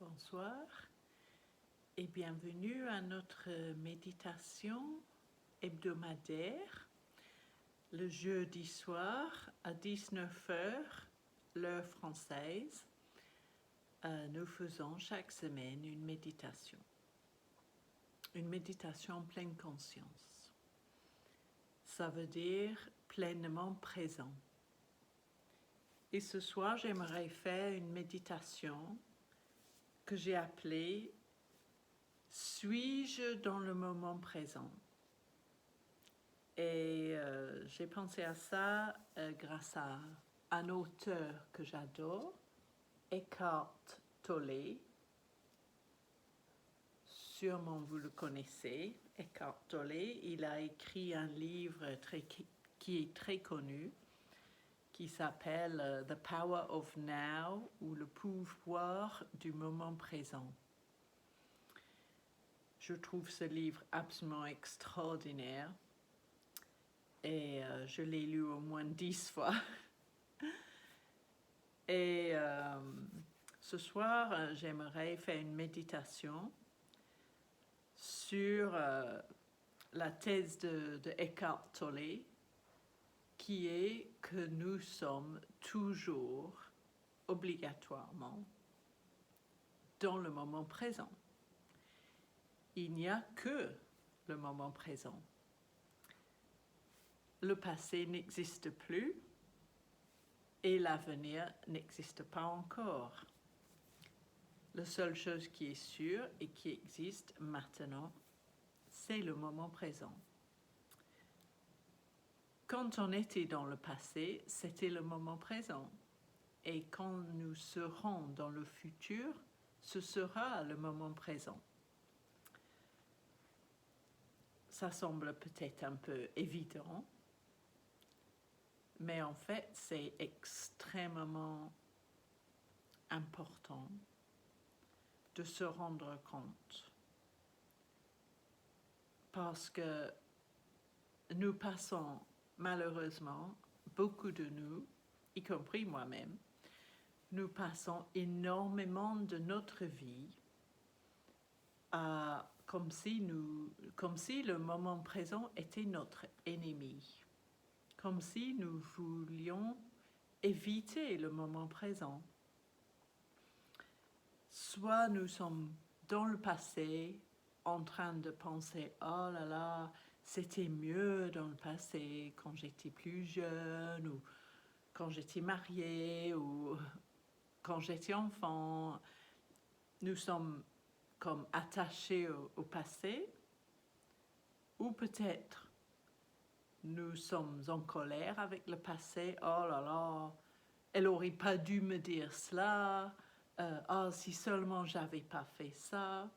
Bonsoir et bienvenue à notre méditation hebdomadaire le jeudi soir à 19 heures, l'heure française. Nous faisons chaque semaine une méditation pleine conscience. Ça veut dire pleinement présent. Et ce soir, j'aimerais faire une méditation que j'ai appelée « Suis-je dans le moment présent ?» Et j'ai pensé à ça grâce à un auteur que j'adore, Eckhart Tolle. Sûrement vous le connaissez, Eckhart Tolle. Il a écrit un livre qui est très connu, qui s'appelle The Power of Now, ou le pouvoir du moment présent. Je trouve ce livre absolument extraordinaire et je l'ai lu au moins 10 fois. Et ce soir, j'aimerais faire une méditation sur la thèse de Eckhart Tolle, qui est que nous sommes toujours obligatoirement dans le moment présent. Il n'y a que le moment présent. Le passé n'existe plus et l'avenir n'existe pas encore. La seule chose qui est sûre et qui existe maintenant, c'est le moment présent. Quand on était dans le passé, c'était le moment présent. Et quand nous serons dans le futur, ce sera le moment présent. Ça semble peut-être un peu évident, mais en fait, c'est extrêmement important de se rendre compte. Parce que nous passons, malheureusement, beaucoup de nous, y compris moi-même, nous passons énormément de notre vie comme si le moment présent était notre ennemi, comme si nous voulions éviter le moment présent. Soit nous sommes dans le passé en train de penser « Oh là là, c'était mieux dans le passé quand j'étais plus jeune » ou quand j'étais mariée ou quand j'étais enfant. Nous sommes comme attachés au passé, ou peut-être nous sommes en colère avec le passé. « Oh là là, elle n'aurait pas dû me dire cela. Oh, si seulement j'avais pas fait ça. »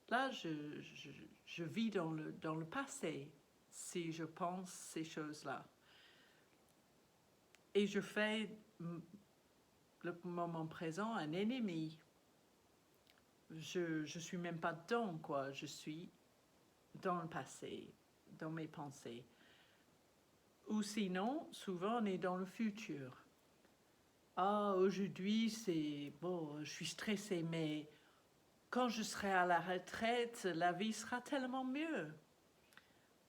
Là, je vis dans le passé si je pense ces choses-là. Et je fais le moment présent un ennemi. Je suis même pas dedans, quoi. Je suis dans le passé, dans mes pensées. Ou sinon, souvent, on est dans le futur. Ah, aujourd'hui, c'est bon, je suis stressée, mais quand je serai à la retraite, la vie sera tellement mieux.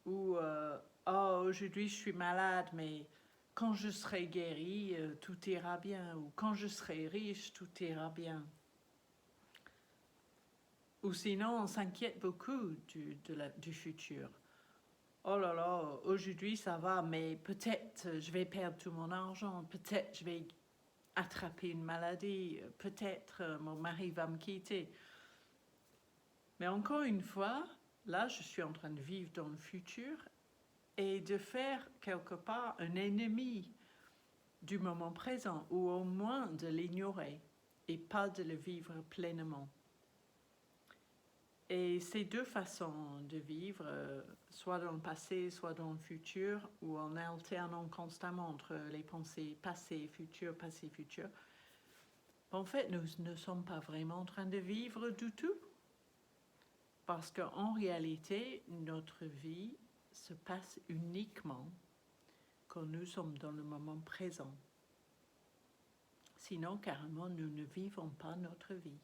Ou oh, aujourd'hui, je suis malade, mais quand je serai guérie, tout ira bien. Ou quand je serai riche, tout ira bien. Ou sinon, on s'inquiète beaucoup du futur. Oh là là, aujourd'hui ça va, mais peut-être je vais perdre tout mon argent, peut-être je vais attraper une maladie, peut-être mon mari va me quitter. Mais encore une fois, là je suis en train de vivre dans le futur et de faire quelque part un ennemi du moment présent, ou au moins de l'ignorer et pas de le vivre pleinement. Et ces deux façons de vivre, soit dans le passé, soit dans le futur, ou en alternant constamment entre les pensées passé, futur, en fait, nous ne sommes pas vraiment en train de vivre du tout. Parce qu'en réalité, notre vie se passe uniquement quand nous sommes dans le moment présent. Sinon, carrément, nous ne vivons pas notre vie.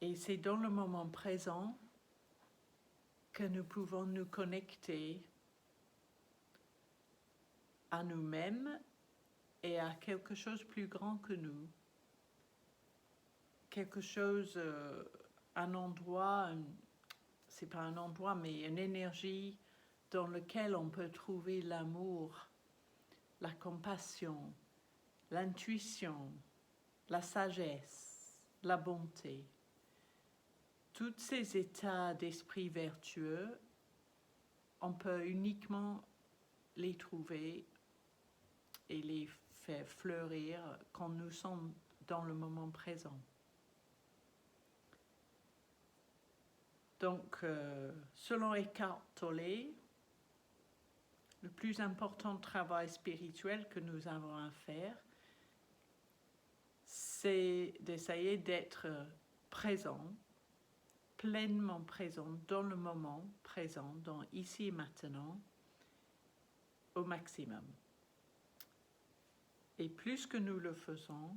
Et c'est dans le moment présent que nous pouvons nous connecter à nous-mêmes et à quelque chose de plus grand que nous. Quelque chose, un endroit, c'est pas un endroit, mais une énergie dans laquelle on peut trouver l'amour, la compassion, l'intuition, la sagesse, la bonté. Tous ces états d'esprit vertueux, on peut uniquement les trouver et les faire fleurir quand nous sommes dans le moment présent. Donc, selon Eckhart Tolle, le plus important travail spirituel que nous avons à faire, c'est d'essayer d'être présent, pleinement présent, dans le moment présent, dans ici et maintenant, au maximum. Et plus que nous le faisons,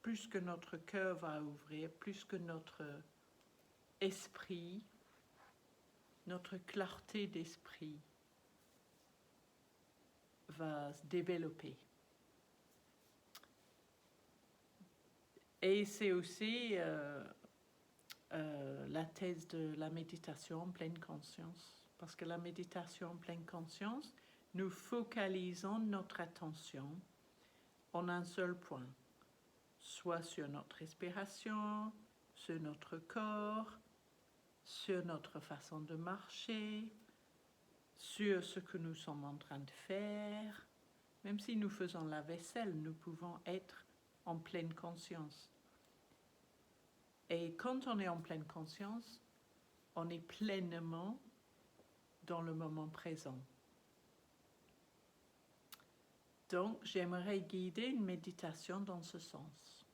plus que notre cœur va ouvrir, plus que notre esprit, notre clarté d'esprit va se développer. Et c'est aussi la thèse de la méditation en pleine conscience. Parce que la méditation en pleine conscience, nous focalisons notre attention en un seul point, soit sur notre respiration, sur notre corps, sur notre façon de marcher, sur ce que nous sommes en train de faire. Même si nous faisons la vaisselle, nous pouvons être en pleine conscience. Et quand on est en pleine conscience, on est pleinement dans le moment présent. Donc, j'aimerais guider une méditation dans ce sens.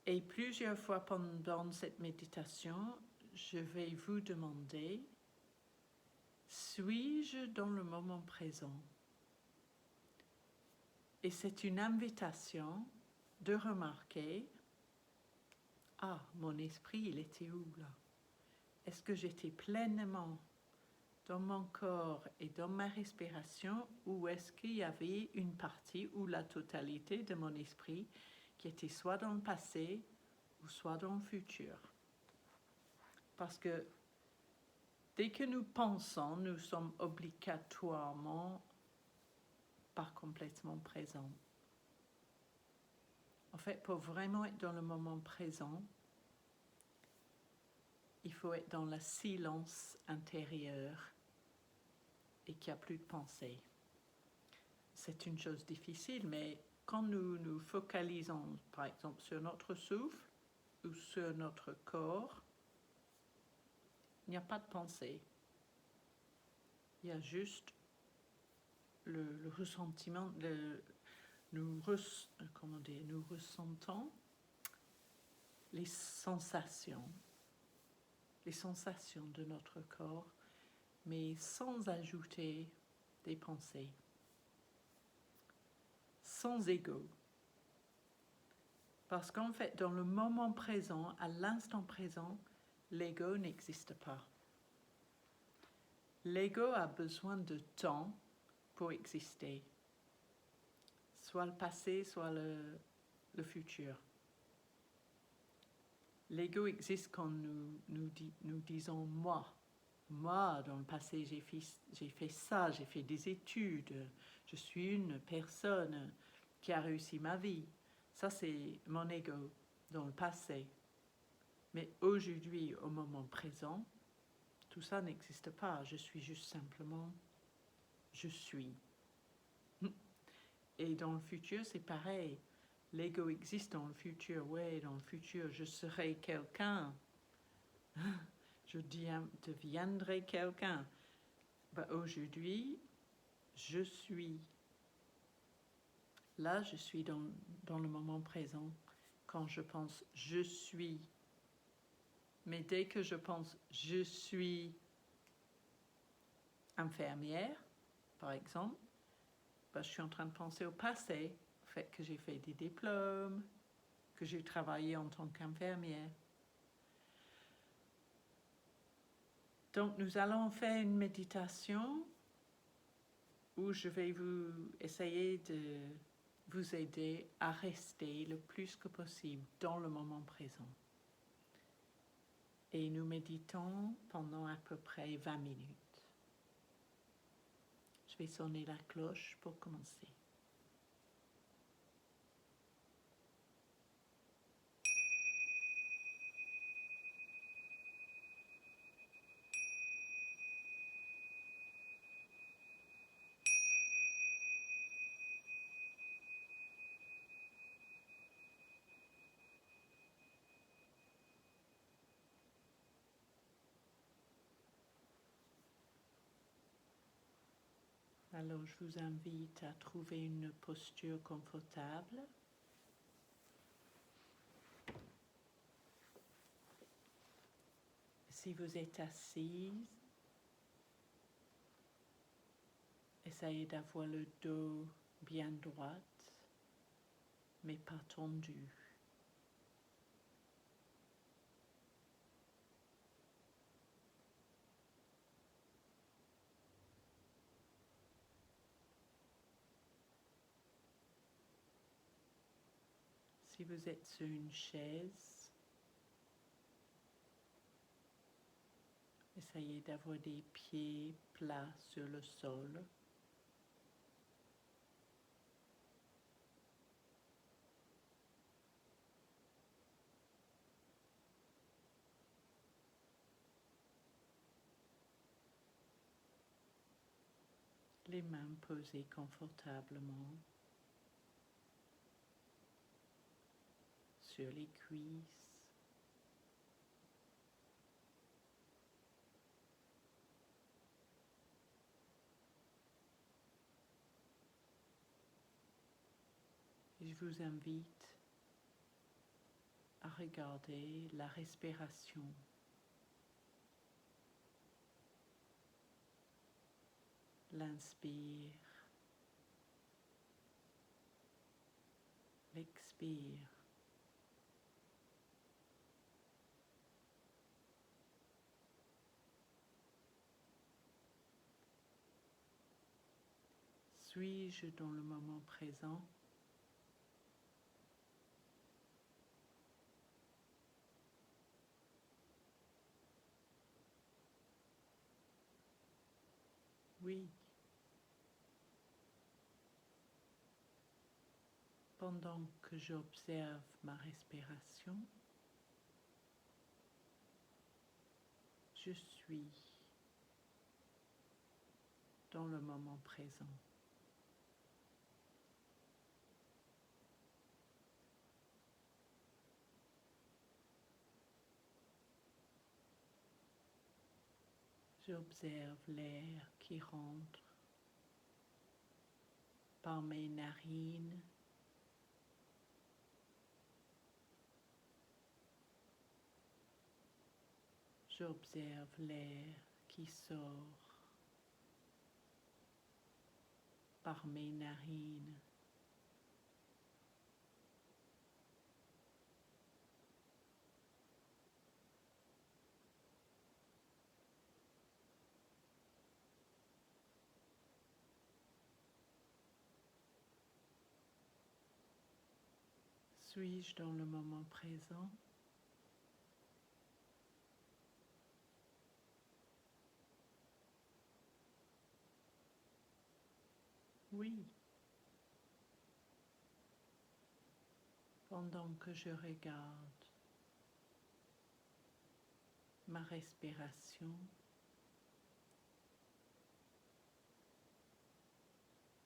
Et plusieurs fois pendant cette méditation, je vais vous demander, suis-je dans le moment présent? Et c'est une invitation de remarquer, ah, mon esprit, il était où là? Est-ce que j'étais pleinement dans mon corps et dans ma respiration, ou est-ce qu'il y avait une partie ou la totalité de mon esprit qui était soit dans le passé ou soit dans le futur? Parce que dès que nous pensons, nous sommes obligatoirement pas complètement présents. En fait, pour vraiment être dans le moment présent, il faut être dans le silence intérieur et qu'il n'y a plus de pensée. C'est une chose difficile, mais quand nous nous focalisons, par exemple, sur notre souffle ou sur notre corps, il n'y a pas de pensée. Il y a juste le ressentiment, nous ressentons les sensations de notre corps, mais sans ajouter des pensées, sans ego. Parce qu'en fait, dans le moment présent, à l'instant présent, l'ego n'existe pas. L'ego a besoin de temps pour exister, soit le passé, soit le futur. L'ego existe quand nous disons moi. Moi, dans le passé, j'ai fait ça, j'ai fait des études, je suis une personne qui a réussi ma vie. Ça, c'est mon ego dans le passé. Mais aujourd'hui, au moment présent, tout ça n'existe pas. Je suis juste simplement, je suis. Et dans le futur, c'est pareil. L'ego existe dans le futur. Oui, dans le futur, je serai quelqu'un. Je deviendrai quelqu'un. Ben, aujourd'hui, je suis. Là, je suis dans le moment présent. Quand je pense « je suis », mais dès que je pense « je suis infirmière », par exemple, ben, je suis en train de penser au passé, au fait que j'ai fait des diplômes, que j'ai travaillé en tant qu'infirmière. Donc, nous allons faire une méditation où je vais essayer de vous aider à rester le plus que possible dans le moment présent. Et nous méditons pendant à peu près 20 minutes. Je vais sonner la cloche pour commencer. Alors, je vous invite à trouver une posture confortable. Si vous êtes assise, essayez d'avoir le dos bien droit, mais pas tendu. Si vous êtes sur une chaise, essayez d'avoir des pieds plats sur le sol. Les mains posées confortablement sur les cuisses. Et je vous invite à regarder la respiration. L'inspire, l'expire. Suis-je dans le moment présent? Oui. Pendant que j'observe ma respiration, je suis dans le moment présent. J'observe l'air qui rentre par mes narines. J'observe l'air qui sort par mes narines. Suis-je dans le moment présent? Oui. Pendant que je regarde ma respiration,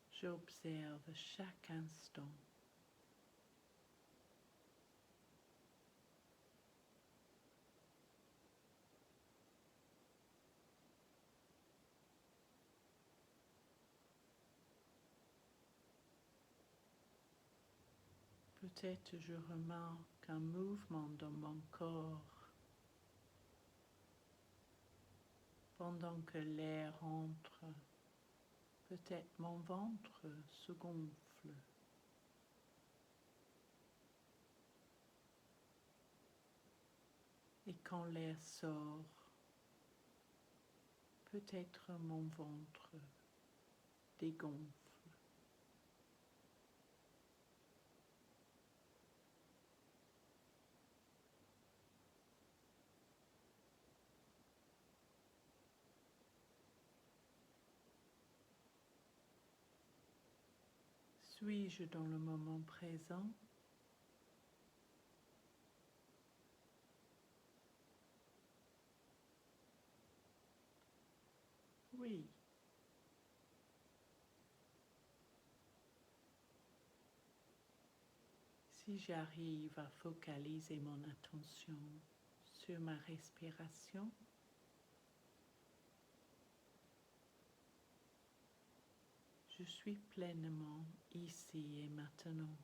j'observe chaque instant. Peut-être je remarque un mouvement dans mon corps pendant que l'air entre. Peut-être mon ventre se gonfle. Et quand l'air sort, peut-être mon ventre dégonfle. Suis-je dans le moment présent? Oui. Si j'arrive à focaliser mon attention sur ma respiration, je suis pleinement ici et maintenant.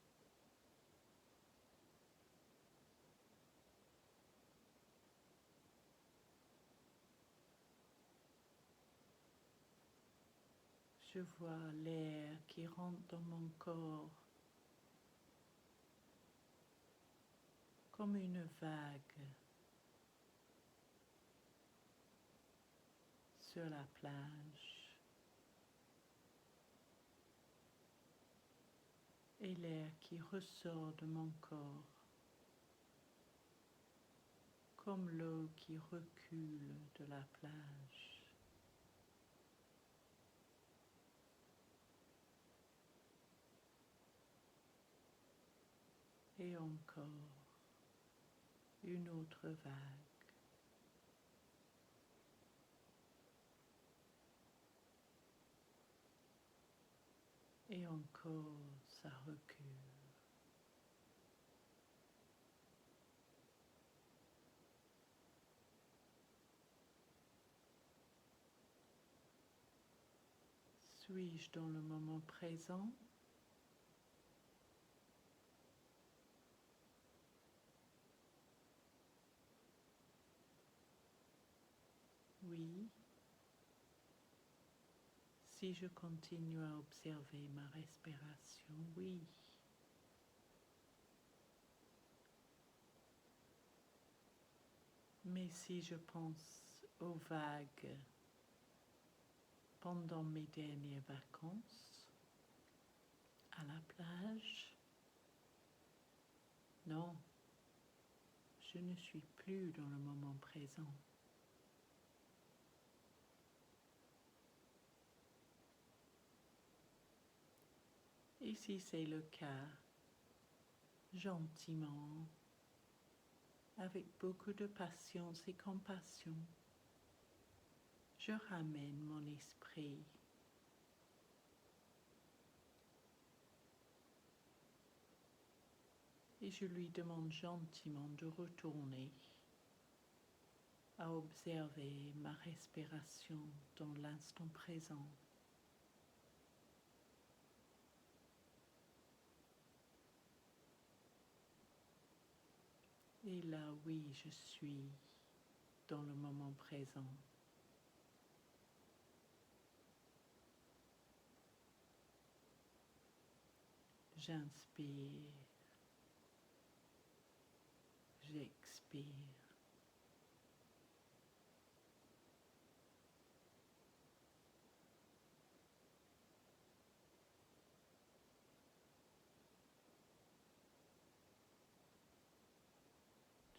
Je vois l'air qui rentre dans mon corps comme une vague sur la plage et l'air qui ressort de mon corps comme l'eau qui recule de la plage. Et encore une autre vague. Et encore ça recule. Suis-je dans le moment présent? Oui. Si je continue à observer ma respiration, oui. Mais si je pense aux vagues pendant mes dernières vacances à la plage, non, je ne suis plus dans le moment présent. Et si c'est le cas, gentiment, avec beaucoup de patience et compassion, je ramène mon esprit et je lui demande gentiment de retourner à observer ma respiration dans l'instant présent. Et là, oui, je suis dans le moment présent. J'inspire, j'expire.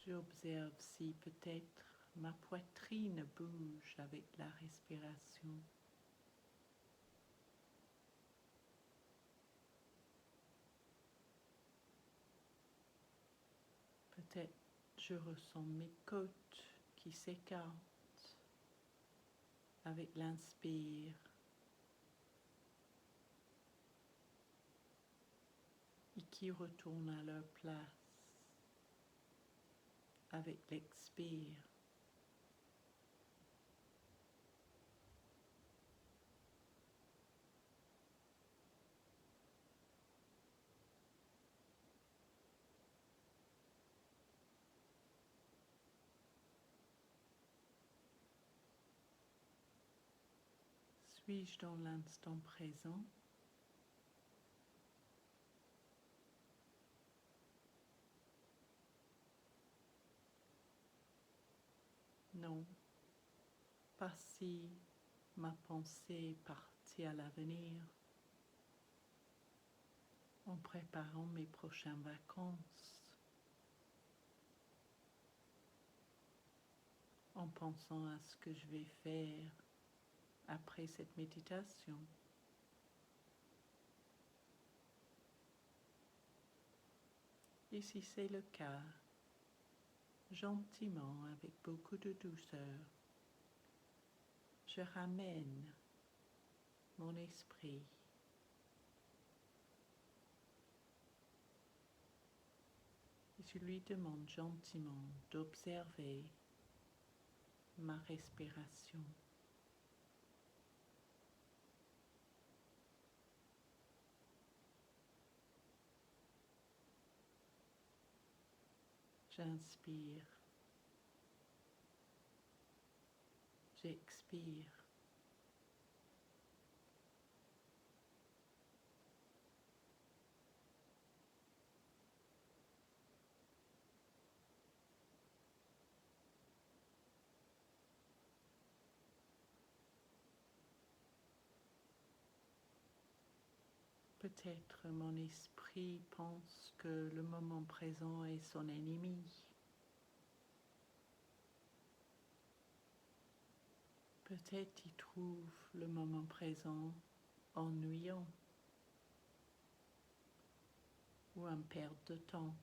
J'observe si peut-être ma poitrine bouge avec la respiration. Peut-être je ressens mes côtes qui s'écartent avec l'inspire et qui retournent à leur place avec l'expire. Suis-je dans l'instant présent? pas si ma pensée est partie à l'avenir en préparant mes prochaines vacances, en pensant à ce que je vais faire après cette méditation. Et si c'est le cas, gentiment, avec beaucoup de douceur, je ramène mon esprit et je lui demande gentiment d'observer ma respiration. J'inspire, j'expire. Peut-être mon esprit pense que le moment présent est son ennemi. Peut-être il trouve le moment présent ennuyant ou une perte de temps.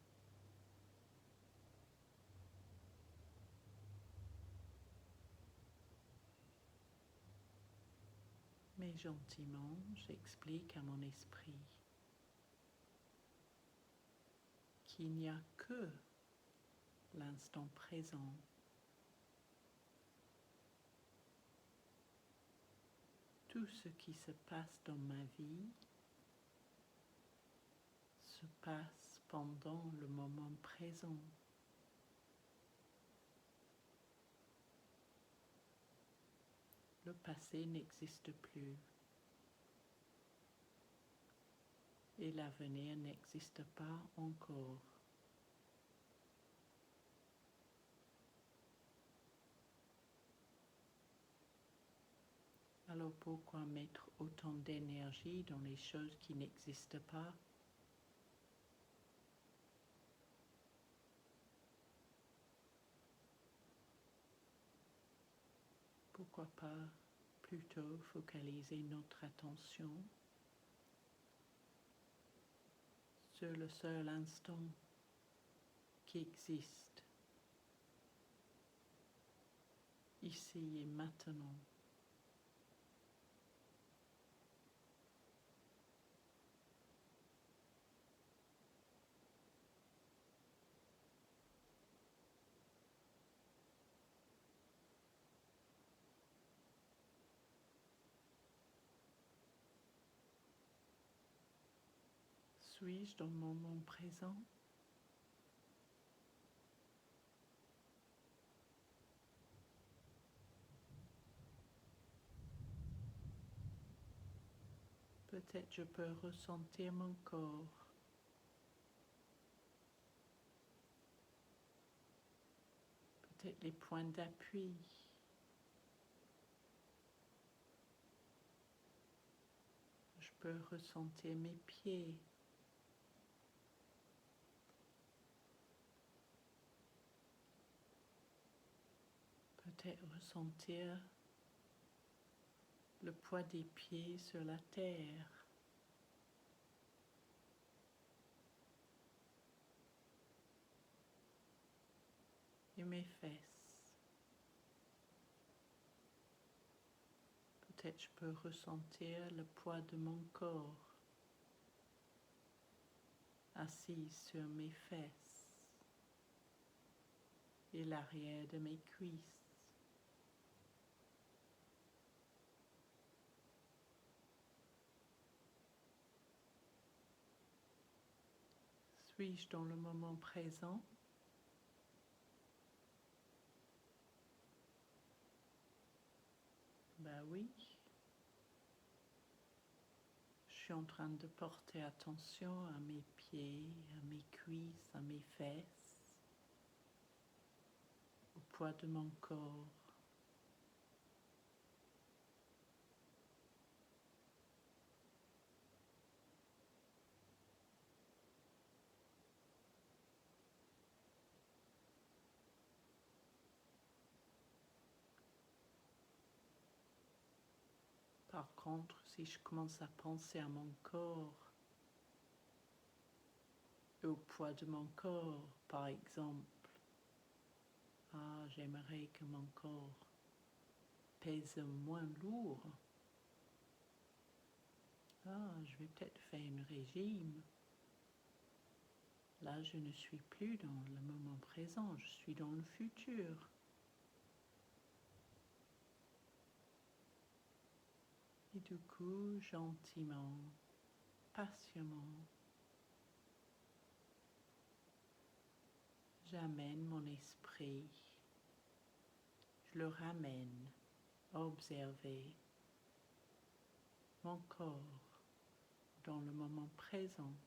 Mais gentiment, j'explique à mon esprit qu'il n'y a que l'instant présent. Tout ce qui se passe dans ma vie se passe pendant le moment présent. Le passé n'existe plus et l'avenir n'existe pas encore. Alors pourquoi mettre autant d'énergie dans les choses qui n'existent pas? Pourquoi pas plutôt focaliser notre attention sur le seul instant qui existe, ici et maintenant. Suis-je dans le moment présent? Peut-être je peux ressentir mon corps. Peut-être les points d'appui. Je peux ressentir mes pieds. Peut-être ressentir le poids des pieds sur la terre. Et mes fesses. Peut-être je peux ressentir le poids de mon corps assis sur mes fesses et l'arrière de mes cuisses. Suis-je dans le moment présent? Ben oui. Je suis en train de porter attention à mes pieds, à mes cuisses, à mes fesses, au poids de mon corps. Par contre, si je commence à penser à mon corps, au poids de mon corps, par exemple, ah, j'aimerais que mon corps pèse moins lourd. Ah, je vais peut-être faire un régime. Là, je ne suis plus dans le moment présent, je suis dans le futur. Et du coup, gentiment, patiemment, j'amène mon esprit, je le ramène à observer mon corps dans le moment présent,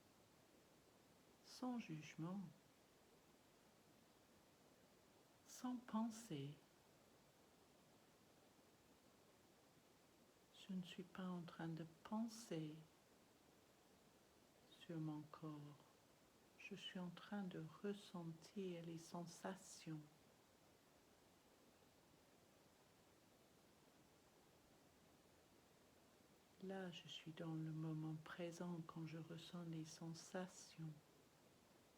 sans jugement, sans pensée. Je ne suis pas en train de penser sur mon corps. Je suis en train de ressentir les sensations. Là, je suis dans le moment présent quand je ressens les sensations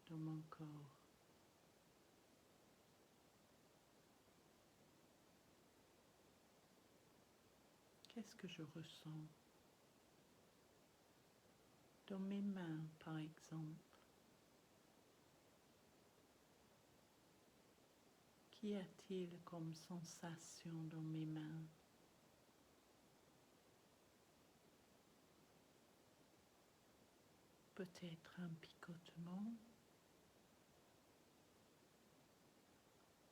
dans mon corps. Qu'est-ce que je ressens? Dans mes mains, par exemple. Qu'y a-t-il comme sensation dans mes mains? Peut-être un picotement,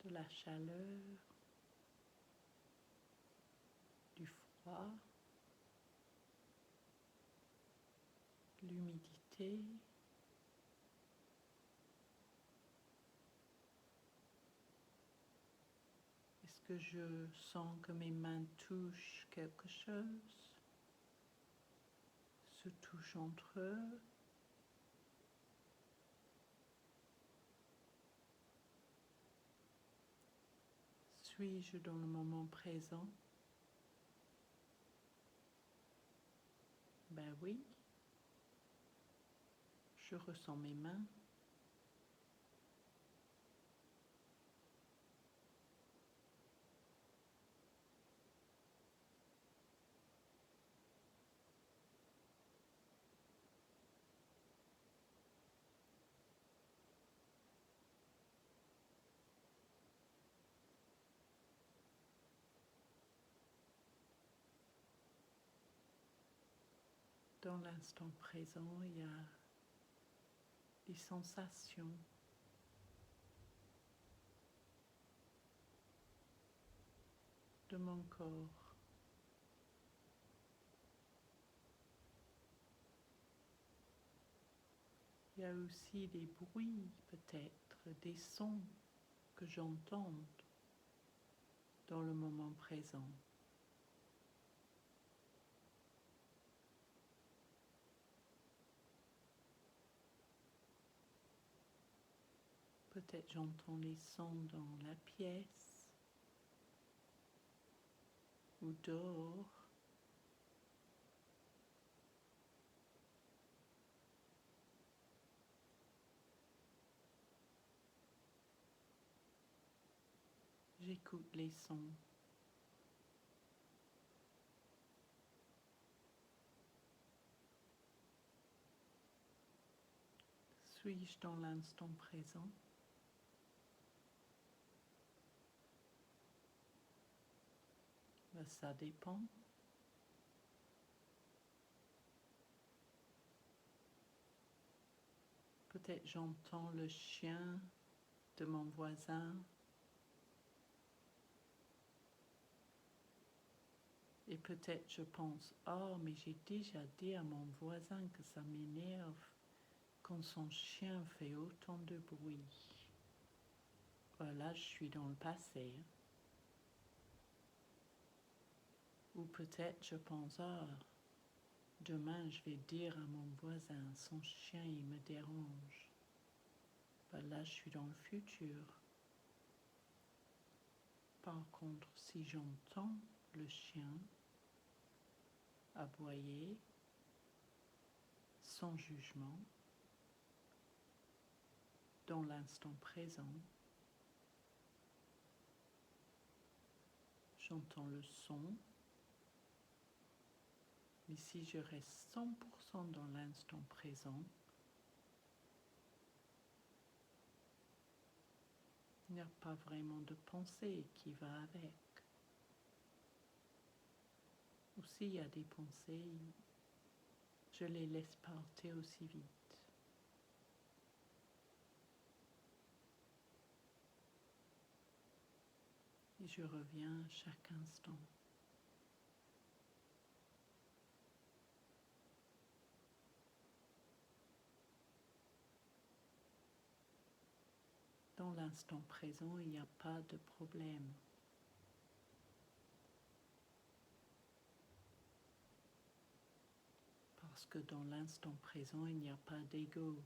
de la chaleur, du froid, l'humidité. Est-ce que je sens que mes mains touchent quelque chose, se touchent entre eux? Suis-je dans le moment présent? Ben oui, je ressens mes mains. Dans l'instant présent, il y a des sensations de mon corps. Il y a aussi des bruits, peut-être, des sons que j'entends dans le moment présent. Peut-être j'entends les sons dans la pièce ou dehors. J'écoute les sons. Suis-je dans l'instant présent? Ben, ça dépend. Peut-être j'entends le chien de mon voisin et peut-être je pense, oh, mais j'ai déjà dit à mon voisin que ça m'énerve quand son chien fait autant de bruit. Voilà, je suis dans le passé. Ou peut-être je pense, ah, demain je vais dire à mon voisin, son chien il me dérange. Là, je suis dans le futur. Par contre, si j'entends le chien, aboyer sans jugement dans l'instant présent. J'entends le son, mais si je reste 100% dans l'instant présent, il n'y a pas vraiment de pensée qui va avec. Ou s'il y a des pensées, je les laisse partir aussi vite. Et je reviens à chaque instant. Dans l'instant présent, il n'y a pas de problème. Parce que dans l'instant présent, il n'y a pas d'ego.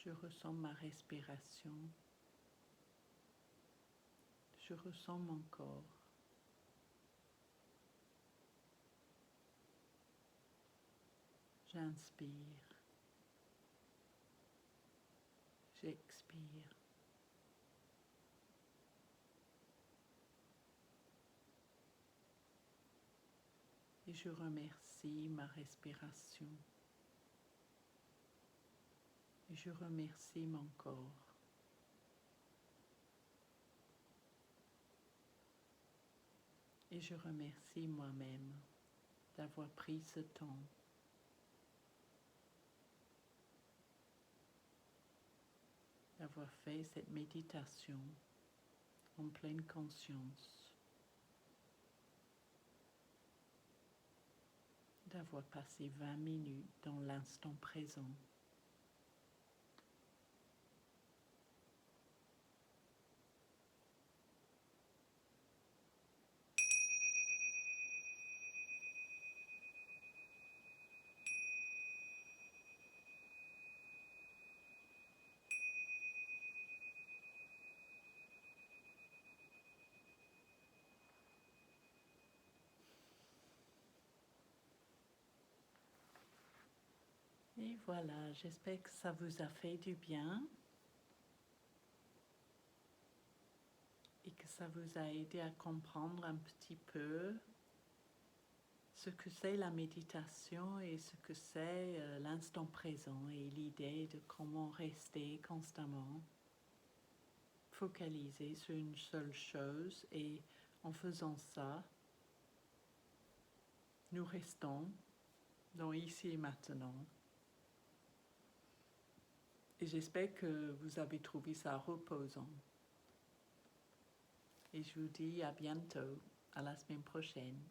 Je ressens ma respiration. Je ressens mon corps. J'inspire. J'expire. Et je remercie ma respiration. Et je remercie mon corps. Et je remercie moi-même d'avoir pris ce temps. D'avoir fait cette méditation en pleine conscience. D'avoir passé 20 minutes dans l'instant présent. Et voilà, j'espère que ça vous a fait du bien et que ça vous a aidé à comprendre un petit peu ce que c'est la méditation et ce que c'est l'instant présent et l'idée de comment rester constamment focalisé sur une seule chose et en faisant ça, nous restons dans ici et maintenant. Et j'espère que vous avez trouvé ça reposant. Et je vous dis à bientôt, à la semaine prochaine.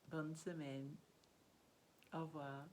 Bonne semaine. Au revoir.